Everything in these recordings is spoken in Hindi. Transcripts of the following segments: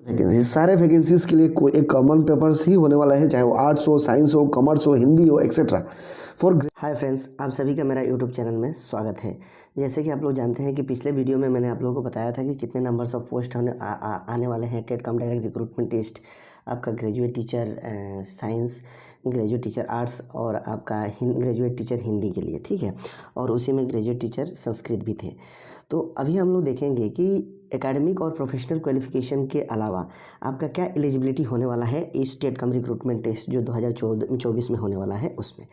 वैकेंसी सारे वैकेंसीज के लिए कोई एक कॉमन पेपर्स ही होने वाला है, चाहे वो आर्ट्स हो, साइंस हो, कॉमर्स हो, हिंदी हो, एक्सेट्रा फॉर। हाय फ्रेंड्स, आप सभी का मेरा यूट्यूब चैनल में स्वागत है। जैसे कि आप लोग जानते हैं कि पिछले वीडियो में मैंने आप लोगों को बताया था कि कितने नंबर्स ऑफ पोस्ट आने वाले हैं टेट कम डायरेक्ट रिक्रूटमेंट टेस्ट, आपका graduate teacher science, graduate teacher arts और आपका ग्रेजुएट टीचर हिंदी के लिए, ठीक है। और उसी में ग्रेजुएट टीचर संस्कृत भी थे। तो अभी हम लोग देखेंगे कि एकेडमिक और प्रोफेशनल क्वालिफिकेशन के अलावा आपका क्या एलिजिबिलिटी होने वाला है इस स्टेट कम रिक्रूटमेंट टेस्ट जो 2024 में होने वाला है उसमें।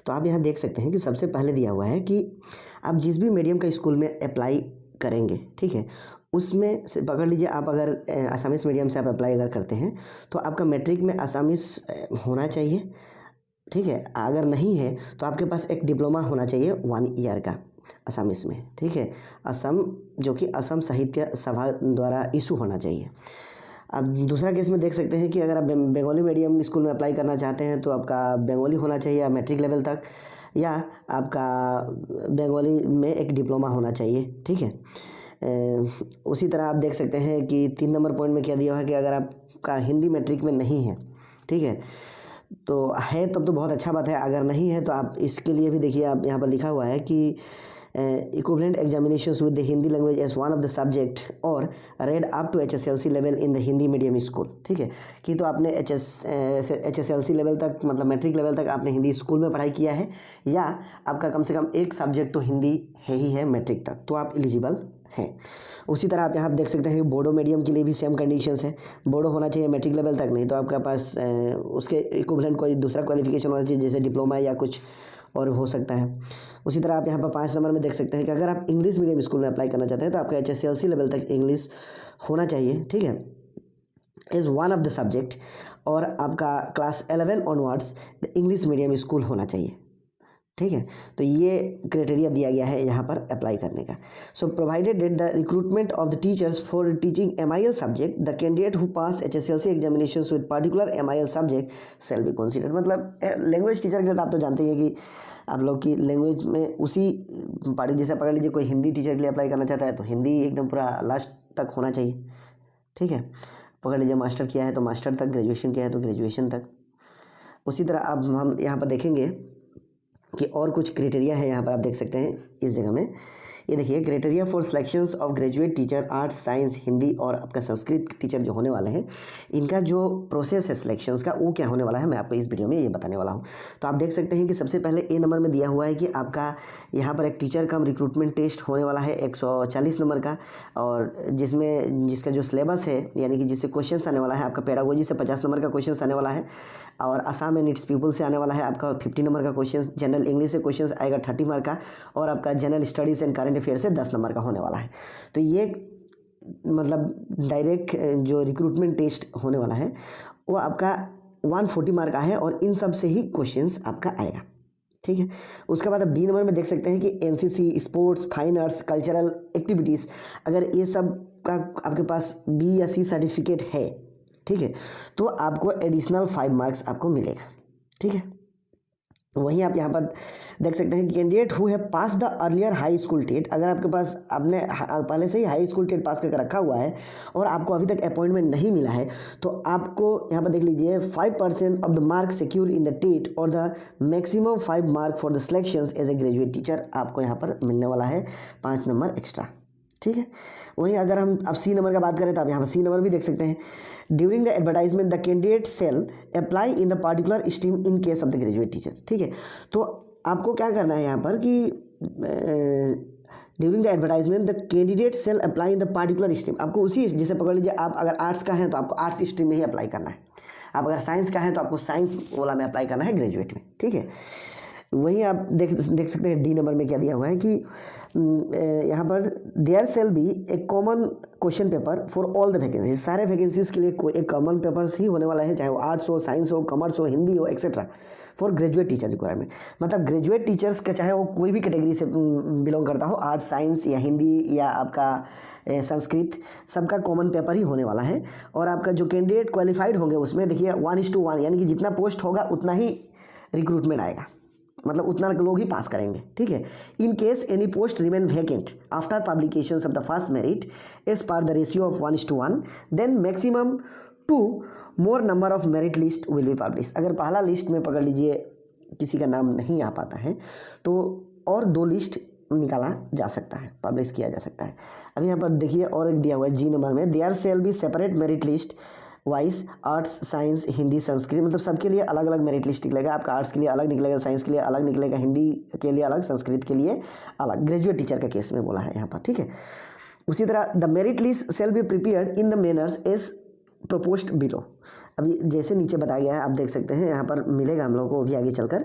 तो आप यहाँ देख सकते हैं कि सबसे पहले दिया हुआ है कि आप जिस भी मीडियम का स्कूल में अप्लाई करेंगे, ठीक है, उसमें से पकड़ लीजिए आप अगर असामीस मीडियम से आप अप्लाई अगर करते हैं तो आपका मैट्रिक में असामीस होना चाहिए, ठीक है। अगर नहीं है तो आपके पास एक डिप्लोमा होना चाहिए 1 ईयर का असामीस में, ठीक है। असम जो कि असम साहित्य सभा द्वारा इशू होना चाहिए। अब दूसरा केस में देख सकते हैं कि अगर आप बंगाली मीडियम स्कूल में अप्लाई करना चाहते हैं तो आपका बंगाली होना चाहिए या मैट्रिक लेवल तक, या आपका बंगाली में एक डिप्लोमा होना चाहिए, ठीक है। उसी तरह आप देख सकते हैं कि 3 नंबर पॉइंट में क्या दिया हुआ है कि अगर आपका हिंदी मैट्रिक में नहीं है, ठीक है, तो है तब तो बहुत अच्छा बात है। अगर नहीं है तो आप इसके लिए भी देखिए, आप यहाँ पर लिखा हुआ है कि equivalent examinations with the Hindi language as one of the subject और read up to HSLC level in the Hindi medium school, ठीक है। कि तो आपने HSLC लेवल तक, मतलब मैट्रिक लेवल तक आपने हिंदी स्कूल में पढ़ाई किया है, या आपका कम से कम एक सब्जेक्ट तो हिंदी है ही है मैट्रिक तक, तो आप एलिजिबल हैं। उसी तरह आप यहाँ देख सकते हैं कि बोडो मीडियम के लिए भी सेम कंडीशंस है, बोडो होना चाहिए मैट्रिक लेवल तक, नहीं तो आपके पास उसके इक्विवेलेंट कोई दूसरा क्वालिफिकेशन होना चाहिए, जैसे डिप्लोमा या कुछ और हो सकता है। उसी तरह आप यहाँ पर 5 नंबर में देख सकते हैं कि अगर आप इंग्लिश मीडियम स्कूल में अप्लाई करना चाहते हैं तो आपका HSLC लेवल तक इंग्लिश होना चाहिए, ठीक है, is one of the subject, और आपका class 11 onwards English medium school होना चाहिए, ठीक है। तो ये क्राइटेरिया दिया गया है यहाँ पर अप्लाई करने का। So provided that the recruitment of the teachers for teaching MIL subject, the candidate who pass HSLC examinations with particular MIL subject shall be considered. मतलब लैंग्वेज टीचर के लिए आप तो जानते ही हैं कि आप लोग की लैंग्वेज में उसी पार्टी, जैसे पकड़ लीजिए कोई हिंदी टीचर के लिए अप्लाई करना चाहता है तो हिंदी एकदम पूरा लास्ट तक होना चाहिए, ठीक है। पकड़ लीजिए मास्टर किया है तो मास्टर तक, ग्रेजुएशन किया है तो ग्रेजुएशन तक। उसी तरह अब हम यहाँ पर देखेंगे कि और कुछ क्राइटेरिया है, यहाँ पर आप देख सकते हैं इस जगह में। ये देखिए, criteria for selections of graduate teacher arts, science, Hindi और आपका संस्कृत टीचर जो होने वाले हैं, इनका जो प्रोसेस है सिलेक्शंस का वो क्या होने वाला है, मैं आपको इस वीडियो में ये बताने वाला हूँ। तो आप देख सकते हैं कि सबसे पहले A नंबर में दिया हुआ है कि आपका यहाँ पर एक टीचर कम रिक्रूटमेंट टेस्ट होने वाला है 140 नंबर का, और जिसका जो सिलेबस है, यानी कि जिससे क्वेश्चन आने वाला है आपका पेडागोजी से 50 नंबर का क्वेश्चन आने वाला है, और आसाम एंड इट्स पीपल से आने वाला है आपका 50 नंबर का क्वेश्चन, जनरल इंग्लिश से क्वेश्चन आएगा 30 मार्क का, और आपका general studies and current affair से 10 नंबर का होने वाला है। तो ये मतलब डायरेक्ट जो रिक्रूटमेंट टेस्ट होने वाला है वो आपका 140 मार्क का है, और इन सब से ही क्वेश्चंस आपका आएगा, ठीक है। उसके बाद आप B नंबर में देख सकते हैं कि NCC, sports, fine arts, cultural activities, अगर ये सब का आपके पास B या C सर्टिफिकेट है, ठीक है, तो आपको एडिशनल 5 मार्क्स आपको मिलेगा, ठीक है। वहीं आप यहाँ पर देख सकते हैं कि कैंडिडेट हु है pass the earlier high school TET, अगर आपके पास आपने पहले से ही हाई स्कूल टेट पास करके रखा हुआ है और आपको अभी तक अपॉइंटमेंट नहीं मिला है, तो आपको यहाँ पर देख लीजिए 5% of the mark secure in the TET और the maximum 5 mark for the selections as a graduate teacher आपको यहाँ पर मिलने वाला है 5 नंबर एक्स्ट्रा, ठीक है। वहीं अगर हम अब C नंबर का बात करें तो आप यहाँ पर C नंबर भी देख सकते हैं, during the advertisement the candidate shall apply in the particular stream in case of the graduate teacher, ठीक है। तो आपको क्या करना है यहाँ पर कि during the advertisement the candidate shall apply in the particular stream, आपको उसी, जैसे पकड़ लीजिए आप अगर आर्ट्स का है तो आपको आर्ट्स स्ट्रीम में ही अप्लाई करना है, आप अगर साइंस का है तो आपको साइंस वाला में अप्लाई करना है ग्रेजुएट में, ठीक है। वहीं आप देख सकते हैं D नंबर में क्या दिया हुआ है कि यहाँ पर there shall be a common question paper for all the vacancy, सारे वैकेंसीज के लिए कोई एक कॉमन पेपर्स ही होने वाला है, चाहे वो आर्ट्स हो, साइंस हो, कॉमर्स हो, हिंदी हो, etcetera for graduate teacher requirement. मतलब ग्रेजुएट टीचर्स का चाहे वो कोई भी कैटेगरी से बिलोंग करता हो, आर्ट्स, साइंस या हिंदी या आपका संस्कृत, सबका कॉमन पेपर ही होने वाला है। और आपका जो कैंडिडेट क्वालिफाइड होंगे उसमें देखिए 1:1, यानी कि जितना पोस्ट होगा उतना ही रिक्रूटमेंट आएगा, मतलब उतना लोग ही पास करेंगे, ठीक है। In case any post remain vacant after publication of the first merit as per the ratio of 1:1 then maximum 2 more number of merit list will be publish. अगर पहला लिस्ट में पकड़ लीजिए किसी का नाम नहीं आ पाता है तो और 2 लिस्ट निकाला जा सकता है, पब्लिश किया जा सकता है। अब यहाँ पर देखिए और एक दिया हुआ है जी नंबर में, there shall be separate merit list wise arts science Hindi Sanskrit, मतलब सबके लिए अलग अलग मेरिट लिस्ट निकलेगा। आपका आर्ट्स के लिए अलग निकलेगा, साइंस के लिए अलग निकलेगा, हिंदी के लिए अलग, संस्कृत के लिए अलग। ग्रेजुएट टीचर का केस में बोला है यहाँ पर, ठीक है। उसी तरह the merit list shall be prepared in the manners as proposed below. अभी जैसे नीचे बताया गया है आप देख सकते हैं, यहाँ पर मिलेगा हम लोगों को भी आगे चलकर।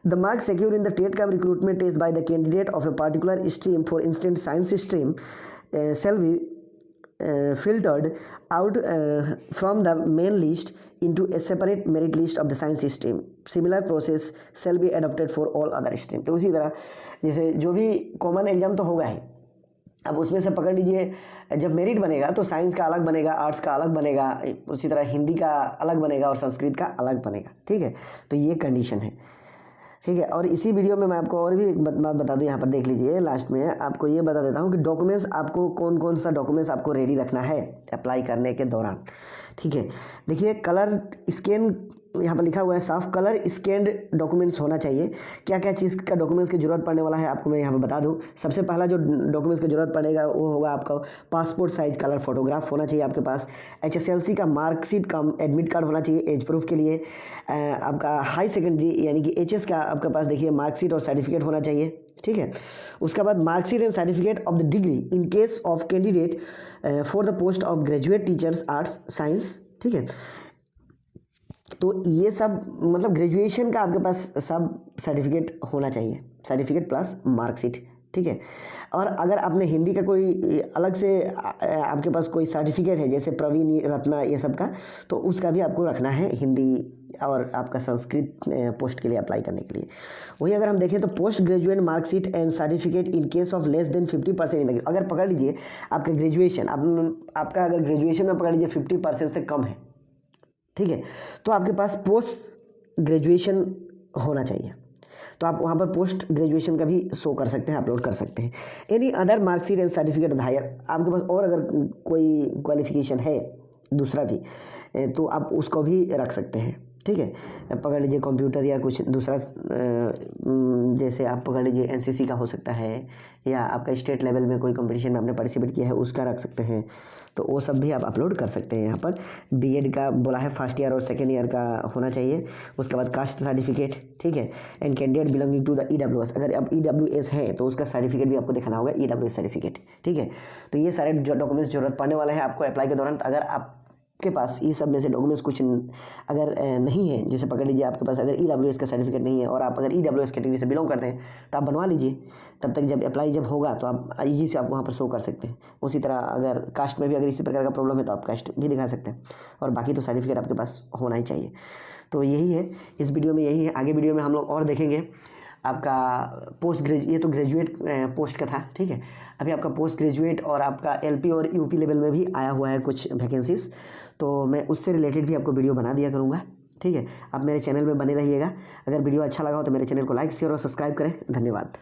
The mark secure in the TET cum recruitment test by the candidate of a particular stream, for instant science stream, shall be filtered out from the main list into a separate merit list of the science stream. Similar process shall be adopted for all other stream। तो उसी तरह जैसे जो भी कॉमन एग्जाम तो होगा ही, अब उसमें से पकड़ लीजिए जब मेरिट बनेगा तो साइंस का अलग बनेगा, आर्ट्स का अलग बनेगा, उसी तरह हिंदी का अलग बनेगा और संस्कृत का अलग बनेगा, ठीक है। तो ये कंडीशन है, ठीक है। और इसी वीडियो में मैं आपको और भी एक बात बता दूं, यहाँ पर देख लीजिए लास्ट में आपको ये बता देता हूँ कि डॉक्यूमेंट्स आपको कौन कौन सा डॉक्यूमेंट्स आपको रेडी रखना है अप्लाई करने के दौरान, ठीक है। देखिए कलर स्कैन यहाँ पर लिखा हुआ है, साफ कलर स्कैंड डॉक्यूमेंट्स होना चाहिए। क्या क्या चीज़ का डॉक्यूमेंट्स की ज़रूरत पड़ने वाला है आपको मैं यहाँ पर बता दूँ। सबसे पहला जो डॉक्यूमेंट्स की ज़रूरत पड़ेगा वो होगा आपका पासपोर्ट साइज कलर फोटोग्राफ होना चाहिए आपके पास। HSLC का मार्कशीट का एडमिट कार्ड होना चाहिए एज प्रूफ के लिए। आपका हाई सेकेंडरी यानी कि HS का आपके पास देखिए मार्कशीट और सर्टिफिकेट होना चाहिए, ठीक है। उसके बाद marksheet and certificate of the degree in case of candidate for the post of graduate teachers arts science, ठीक है। तो ये सब मतलब ग्रेजुएशन का आपके पास सब सर्टिफिकेट होना चाहिए, सर्टिफिकेट प्लस मार्कशीट, ठीक है। और अगर आपने हिंदी का कोई अलग से आपके पास कोई सर्टिफिकेट है जैसे प्रवीण रत्ना ये सब का, तो उसका भी आपको रखना है हिंदी और आपका संस्कृत पोस्ट के लिए अप्लाई करने के लिए। वही अगर हम देखें तो post graduate marksheet and certificate in case of less than 50% in the, अगर पकड़ लीजिए आपका ग्रेजुएशन आपका अगर ग्रेजुएशन में पकड़ लीजिए 50% से कम है, ठीक है, तो आपके पास पोस्ट ग्रेजुएशन होना चाहिए। तो आप वहाँ पर पोस्ट ग्रेजुएशन का भी शो कर सकते हैं, अपलोड कर सकते हैं। Any other marksheet and certificate of higher, आपके पास और अगर कोई क्वालिफिकेशन है दूसरा भी तो आप उसको भी रख सकते हैं, ठीक है। पकड़ लीजिए कंप्यूटर या कुछ दूसरा, जैसे आप पकड़ लीजिए NCC का हो सकता है या आपका स्टेट लेवल में कोई कंपटीशन में आपने पार्टिसिपेट किया है उसका रख सकते हैं, तो वो सब भी आप अपलोड कर सकते हैं। यहाँ पर BEd का बोला है फर्स्ट ईयर और सेकेंड ईयर का होना चाहिए। उसके बाद कास्ट सर्टिफिकेट, ठीक है। And candidate belonging to the EWS, अगर आप EWS है तो उसका सर्टिफिकेट भी आपको दिखाना होगा, EWS सर्टिफिकेट, ठीक है। तो ये सारे जो डॉक्यूमेंट्स जरूरत पड़ने वाले हैं आपको अप्लाई के दौरान। अगर आपके पास ये सब में से डॉक्यूमेंट्स कुछ अगर नहीं है, जैसे पकड़ लीजिए आपके पास अगर EWS का सर्टिफिकेट नहीं है और आप अगर EWS कैटेगरी से बिलोंग करते हैं तो आप बनवा लीजिए, तब तक जब अप्लाई जब होगा तो आप ईजी से आप वहाँ पर शो कर सकते हैं। उसी तरह अगर कास्ट में भी अगर इसी प्रकार का प्रॉब्लम है तो आप कास्ट भी दिखा सकते हैं, और बाकी तो सर्टिफिकेट आपके पास होना ही चाहिए। तो यही है इस वीडियो में, यही है। आगे वीडियो में हम लोग और देखेंगे आपका ये तो ग्रेजुएट पोस्ट का था, ठीक है। अभी आपका पोस्ट ग्रेजुएट और आपका LP और UP लेवल में भी आया हुआ है कुछ वैकेंसीज, तो मैं उससे रिलेटेड भी आपको वीडियो बना दिया करूँगा, ठीक है। आप मेरे चैनल में बने रहिएगा। अगर वीडियो अच्छा लगा हो तो मेरे चैनल को लाइक शेयर और सब्सक्राइब करें। धन्यवाद।